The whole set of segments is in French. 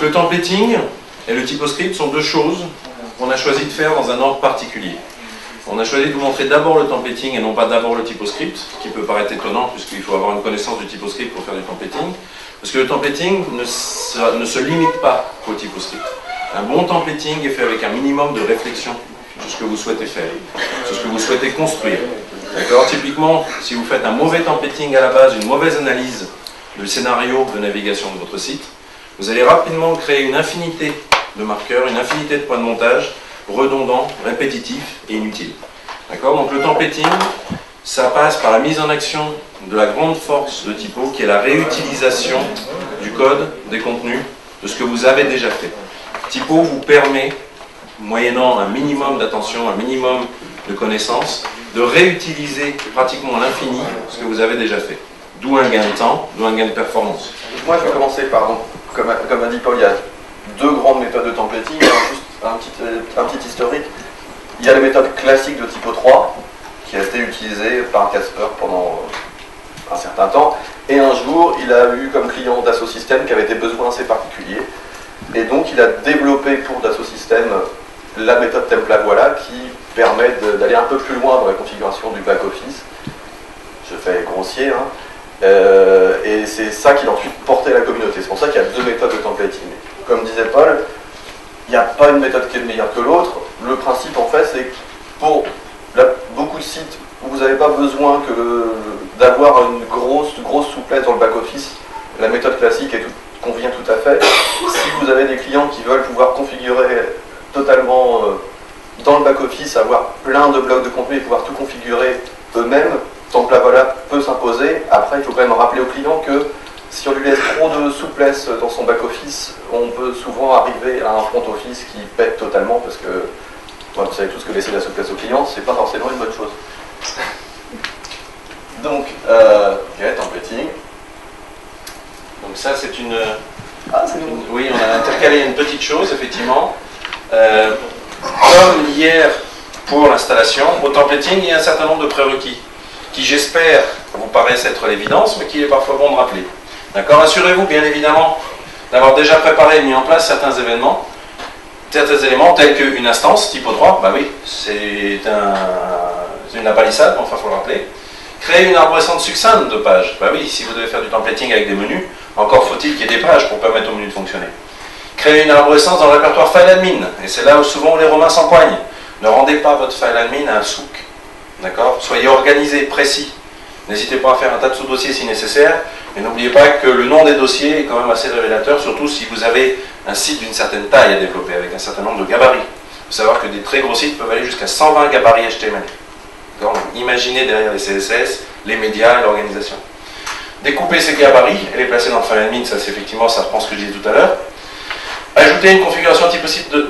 Donc le templating et le typoscript sont deux choses qu'on a choisi de faire dans un ordre particulier. On a choisi de vous montrer d'abord le templating et non pas d'abord le typoscript, ce qui peut paraître étonnant puisqu'il faut avoir une connaissance du typoscript pour faire du templating. Parce que le templating ne se limite pas au typoscript. Un bon templating est fait avec un minimum de réflexion sur ce que vous souhaitez faire, sur ce que vous souhaitez construire. D'accord ? Typiquement, si vous faites un mauvais templating à la base, une mauvaise analyse du scénario de navigation de votre site, vous allez rapidement créer une infinité de marqueurs, une infinité de points de montage redondants, répétitifs et inutiles. D'accord ? Donc le templating, ça passe par la mise en action de la grande force de Typo, qui est la réutilisation du code, des contenus, de ce que vous avez déjà fait. Typo vous permet, moyennant un minimum d'attention, un minimum de connaissances, de réutiliser pratiquement à l'infini ce que vous avez déjà fait. D'où un gain de temps, d'où un gain de performance. Moi je vais commencer par, comme a dit Paul, il y a deux grandes méthodes de templating. Juste un petit historique. Il y a la méthode classique de Typo 3, qui a été utilisée par Casper pendant un certain temps. Et un jour, il a eu comme client Dassault Systèmes qui avait des besoins assez particuliers. Et donc il a développé pour Dassault Systèmes la méthode Templavoila qui permet d'aller un peu plus loin dans la configuration du back-office. Je fais grossier, hein. Et c'est ça qu'il a ensuite porté à la communauté. C'est pour ça qu'il y a deux méthodes de templating. Comme disait Paul, il n'y a pas une méthode qui est meilleure que l'autre. Le principe en fait c'est que pour beaucoup de sites où vous n'avez pas besoin d'avoir une grosse souplesse dans le back-office, la méthode classique convient tout à fait. Si vous avez des clients qui veulent pouvoir configurer totalement dans le back-office, avoir plein de blocs de contenu et pouvoir tout configurer eux-mêmes, Templavoila peut s'imposer. Après, il faut quand même rappeler au client que si on lui laisse trop de souplesse dans son back-office, on peut souvent arriver à un front-office qui pète totalement parce que, vous savez tous que laisser la souplesse au client, c'est pas forcément une bonne chose. Donc, templating. Donc ça, c'est une... Oui, on a intercalé une petite chose, effectivement. Comme hier pour l'installation, au templating, il y a un certain nombre de prérequis qui, j'espère, vous paraissent être l'évidence, mais qu'il est parfois bon de rappeler. D'accord ? Assurez-vous, bien évidemment, d'avoir déjà préparé et mis en place certains éléments tels qu'une instance, Typo 3, bah oui, c'est une apalissade, enfin il faut le rappeler. Créer une arborescence succincte de pages, bah oui, si vous devez faire du templating avec des menus, encore faut-il qu'il y ait des pages pour permettre au menu de fonctionner. Créer une arborescence dans le répertoire file admin, et c'est là où souvent les Romains s'empoignent. Ne rendez pas votre file admin à un souk, d'accord ? Soyez organisé, précis. N'hésitez pas à faire un tas de sous-dossiers si nécessaire, et n'oubliez pas que le nom des dossiers est quand même assez révélateur, surtout si vous avez un site d'une certaine taille à développer, avec un certain nombre de gabarits. Il faut savoir que des très gros sites peuvent aller jusqu'à 120 gabarits HTML. Donc, imaginez derrière les CSS, les médias et l'organisation. Découper ces gabarits et les placer dans le file admin, ça c'est effectivement, ça reprend ce que je disais tout à l'heure. Ajouter une configuration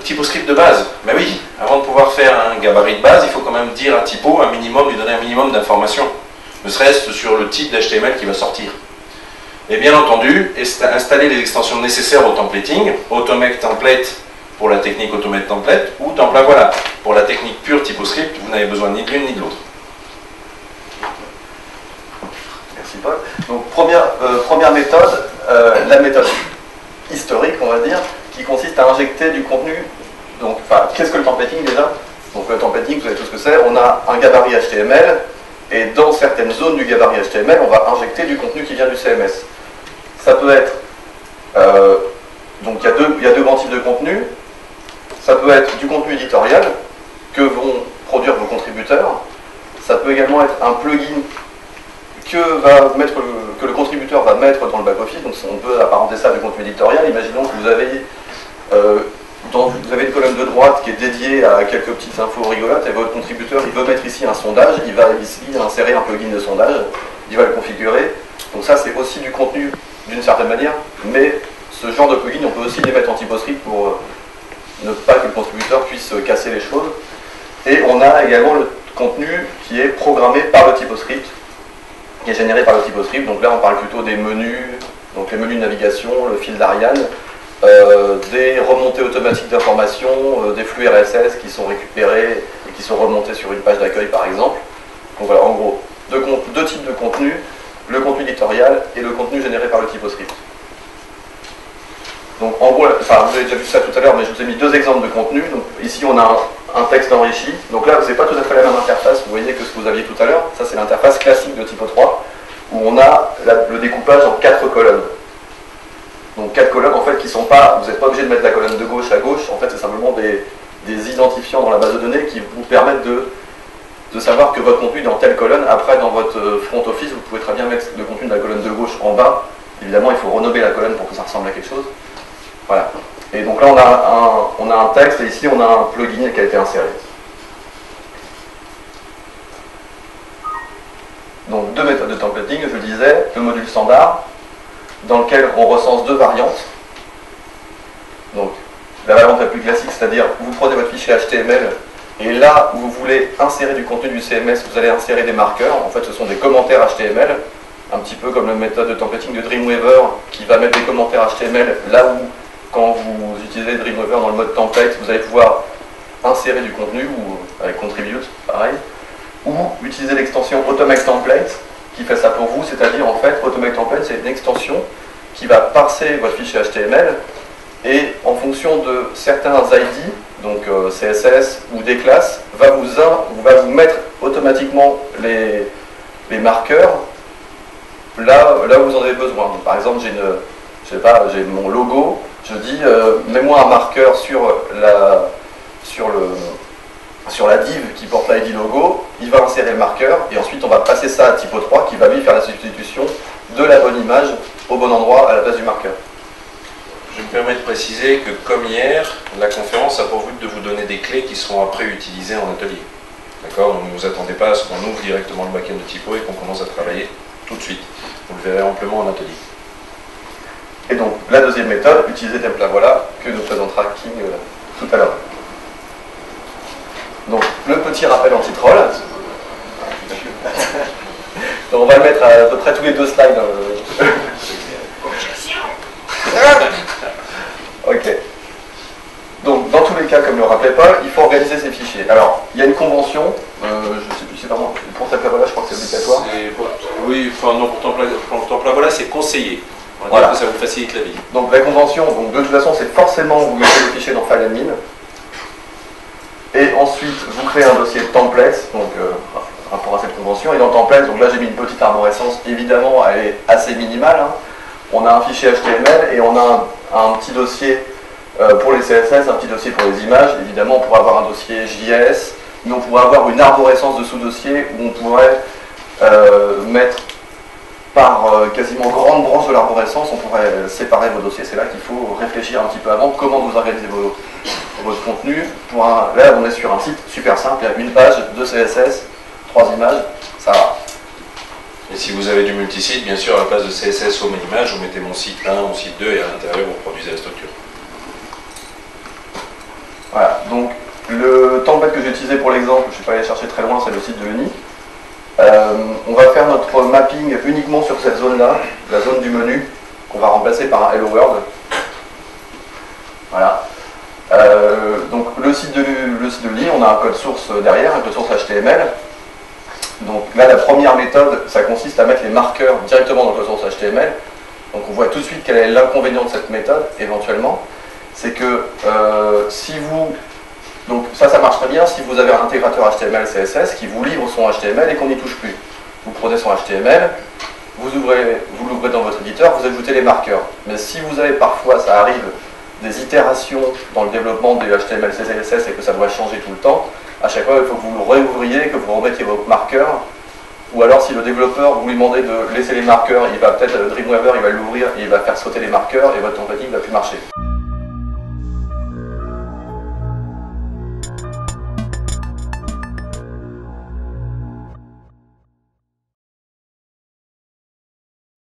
typoscript de base. Mais oui, avant de pouvoir faire un gabarit de base, il faut quand même dire à Typo lui donner un minimum d'informations, ne serait-ce sur le type d'HTML qui va sortir. Et bien entendu, installer les extensions nécessaires au templating, Automake Template pour la technique Automate Template, ou Templavoila pour la technique pure TypoScript, vous n'avez besoin ni de l'une ni de l'autre. Merci Paul. Donc première méthode, la méthode historique on va dire, qui consiste à injecter du contenu. Donc, qu'est-ce que le templating déjà? Donc le templating, vous savez tout ce que c'est, on a un gabarit HTML, et dans certaines zones du gabarit HTML, on va injecter du contenu qui vient du CMS. Ça peut être, donc il y a deux grands types de contenu. Ça peut être du contenu éditorial que vont produire vos contributeurs. Ça peut également être un plugin que le contributeur va mettre dans le back-office. Donc on peut apparenter ça à du contenu éditorial. Imaginons que vous avez une colonne de droite qui est dédiée à quelques petites infos rigolotes et votre contributeur il veut mettre ici un sondage, il va ici insérer un plugin de sondage, il va le configurer. Donc ça c'est aussi du contenu d'une certaine manière, mais ce genre de plugin on peut aussi les mettre en TypoScript pour ne pas que le contributeur puisse casser les choses. Et on a également le contenu qui est programmé par le TypoScript, qui est généré par le TypoScript. Donc là on parle plutôt des menus, donc les menus de navigation, le fil d'Ariane, des remontées automatiques d'informations, des flux RSS qui sont récupérés et qui sont remontés sur une page d'accueil par exemple. Donc voilà, en gros, deux types de contenu, le contenu éditorial et le contenu généré par le TypoScript. Donc en gros, avez déjà vu ça tout à l'heure, mais je vous ai mis deux exemples de contenu. Donc, ici, on a un texte enrichi. Donc là, vous n'avez pas tout à fait la même interface, vous voyez, que ce que vous aviez tout à l'heure. Ça, c'est l'interface classique de typo 3, où on a le découpage en 4 colonnes. Donc 4 colonnes, en fait, qui sont pas... Vous n'êtes pas obligé de mettre la colonne de gauche à gauche. En fait, c'est simplement des identifiants dans la base de données qui vous permettent de savoir que votre contenu est dans telle colonne. Après, dans votre front office, vous pouvez très bien mettre le contenu de la colonne de gauche en bas. Évidemment, il faut renommer la colonne pour que ça ressemble à quelque chose. Voilà. Et donc là, on a un texte, et ici, on a un plugin qui a été inséré. Donc, deux méthodes de templating, je le disais. Le module standard, dans lequel on recense deux variantes. Donc, la variante la plus classique, c'est-à-dire, vous prenez votre fichier HTML, et là où vous voulez insérer du contenu du CMS, vous allez insérer des marqueurs. En fait, ce sont des commentaires HTML, un petit peu comme la méthode de templating de Dreamweaver, qui va mettre des commentaires HTML là où, quand vous utilisez Dreamweaver dans le mode template, vous allez pouvoir insérer du contenu, ou avec Contribute, pareil, ou utiliser l'extension Automake Template, qui fait ça pour vous, c'est-à-dire, en fait, Automake Template, c'est une extension qui va parser votre fichier HTML, et en fonction de certains ID, donc CSS ou des classes, va vous mettre automatiquement les marqueurs là où vous en avez besoin. Donc, par exemple, j'ai mon logo, je dis mets-moi un marqueur sur la div qui porte l'ID logo, il va insérer le marqueur, et ensuite on va passer ça à typo 3 qui va lui faire la substitution de la bonne image au bon endroit à la place du marqueur. Je me permets de préciser que, comme hier, la conférence a pour but de vous donner des clés qui seront après utilisées en atelier. D'accord? Donc ne vous attendez pas à ce qu'on ouvre directement le backend de typo et qu'on commence à travailler tout de suite. Vous le verrez amplement en atelier. Et donc, la deuxième méthode, utiliser template voilà, que nous présentera King tout à l'heure. Donc, le petit rappel anti-troll. On va le mettre à peu près tous les 2 slides. Ok. Donc, dans tous les cas, comme le rappelait Paul, il faut organiser ces fichiers. Alors, il y a une convention, je ne sais plus si c'est vraiment... Pour template voilà, je crois que c'est obligatoire. Oui, enfin non, pour template voilà, c'est conseillé. On va voilà. dire que ça vous facilite la vie. Donc, la convention, donc, de toute façon, c'est forcément vous mettez le fichier dans File Admin. Et ensuite, vous créez un dossier template, donc rapport à cette convention. Et dans template, donc là j'ai mis une petite arborescence, évidemment elle est assez minimale. Hein. On a un fichier HTML et on a un petit dossier pour les CSS, un petit dossier pour les images. Évidemment, on pourrait avoir un dossier JS, mais on pourrait avoir une arborescence de sous-dossiers où on pourrait mettre par quasiment grande branche de l'arborescence, on pourrait séparer vos dossiers. C'est là qu'il faut réfléchir un petit peu avant comment vous organisez votre contenu. Là, on est sur un site super simple, il y a une page, 2 CSS, 3 images, ça va. Et si vous avez du multisite, bien sûr, à la place de CSS home et image, vous mettez mon site 1, mon site 2, et à l'intérieur, vous reproduisez la structure. Voilà, donc le template que j'ai utilisé pour l'exemple, je ne suis pas allé chercher très loin, c'est le site de Uni. On va faire notre mapping uniquement sur cette zone-là, la zone du menu, qu'on va remplacer par un Hello World. Voilà. Donc le site de Uni, on a un code source derrière, un code source HTML. Donc là, la première méthode, ça consiste à mettre les marqueurs directement dans le code source HTML. Donc on voit tout de suite quel est l'inconvénient de cette méthode, éventuellement. C'est que si vous... Donc ça marche très bien si vous avez un intégrateur HTML CSS qui vous livre son HTML et qu'on n'y touche plus. Vous prenez son HTML, vous l'ouvrez dans votre éditeur, vous ajoutez les marqueurs. Mais si vous avez parfois, ça arrive, des itérations dans le développement du HTML CSS et que ça doit changer tout le temps, à chaque fois il faut que vous le réouvriez, que vous remettiez vos marqueurs. Ou alors si le développeur, vous lui demandez de laisser les marqueurs, il va peut-être, Dreamweaver, il va l'ouvrir et il va faire sauter les marqueurs et votre templating ne va plus marcher.